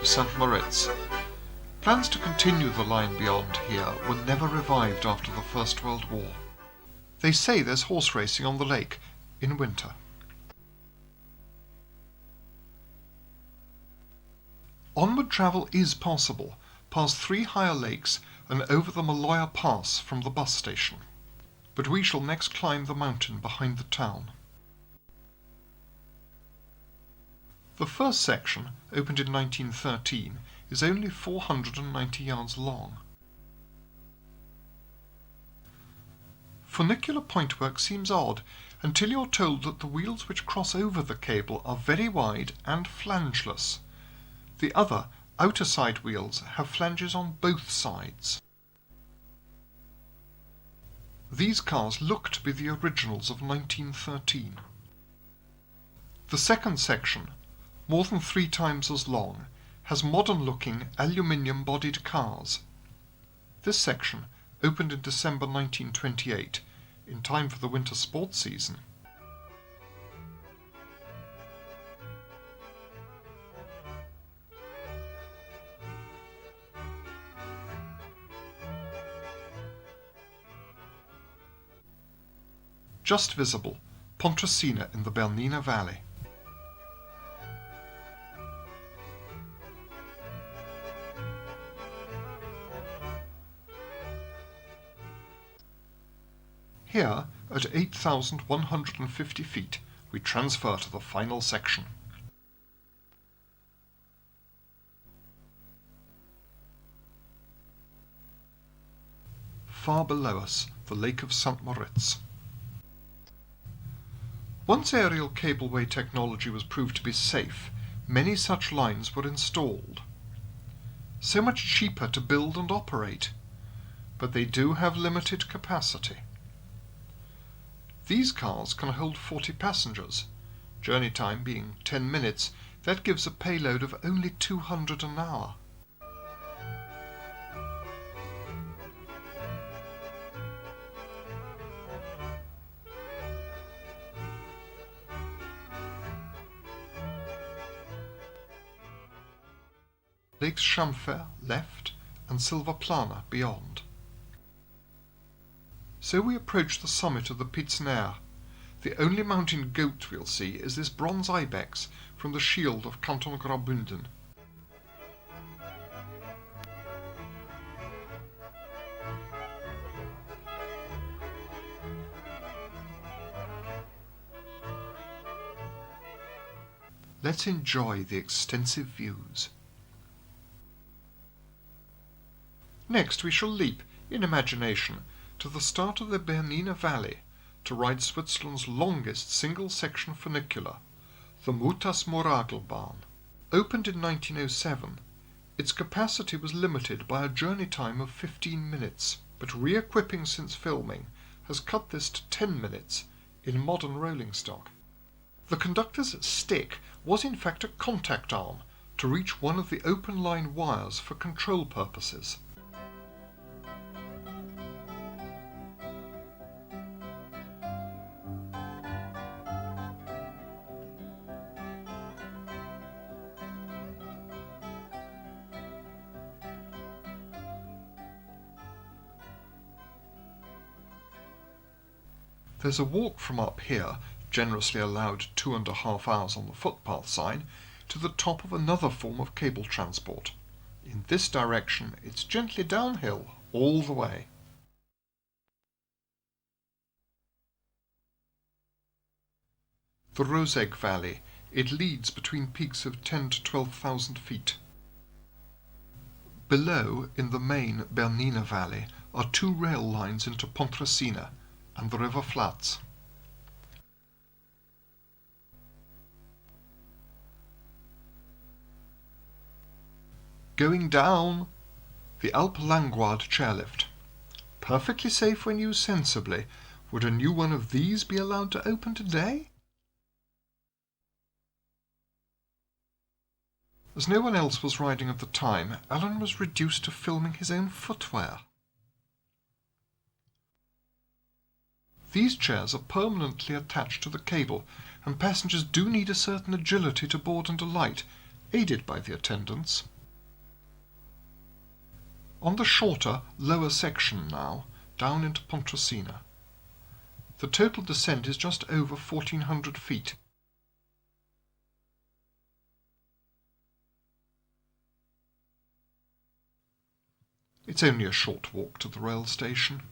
St.Moritz. Plans to continue the line beyond here were never revived after the First World War. They say there's horse racing on the lake in winter. Onward travel is possible, past 3 higher lakes and over the Maloja Pass from the bus station. But we shall next climb the mountain behind the town. The first section, opened in 1913, is only 490 yards long. Funicular pointwork seems odd until you're told that the wheels which cross over the cable are very wide and flangeless. The other, outer side wheels have flanges on both sides. These cars look to be the originals of 1913. The second section, more than 3 times as long, has modern-looking aluminium-bodied cars. This section opened in December 1928, in time for the winter sports season. Just visible, Pontresina in the Bernina Valley. Here, at 8,150 feet, we transfer to the final section. Far below us, the Lake of St. Moritz. Once aerial cableway technology was proved to be safe, many such lines were installed. So much cheaper to build and operate, but they do have limited capacity. These cars can hold 40 passengers, journey time being 10 minutes. That gives a payload of only 200 an hour. Lakes Schamfer left and Silvaplana beyond. So we approach the summit of the Piz Nair. The only mountain goat we'll see is this bronze ibex from the shield of Canton Graubünden. Let's enjoy the extensive views. Next we shall leap, in imagination, to the start of the Bernina Valley to ride Switzerland's longest single-section funicular, the Muottas-Muragl Bahn. Opened in 1907, its capacity was limited by a journey time of 15 minutes, but re-equipping since filming has cut this to 10 minutes in modern rolling stock. The conductor's stick was in fact a contact arm to reach one of the open line wires for control purposes. There's a walk from up here, generously allowed 2.5 hours on the footpath sign, to the top of another form of cable transport. In this direction, it's gently downhill all the way. The Rosegg Valley. It leads between peaks of 10 to 12,000 feet. Below, in the main Bernina Valley, are 2 rail lines into Pontresina and the river flats. Going down, the Alp Languard chairlift. Perfectly safe when used sensibly. Would a new one of these be allowed to open today? As no one else was riding at the time, Alan was reduced to filming his own footwear. These chairs are permanently attached to the cable, and passengers do need a certain agility to board and alight, aided by the attendants. On the shorter, lower section now, down into Pontresina. The total descent is just over 1,400 feet. It's only a short walk to the rail station.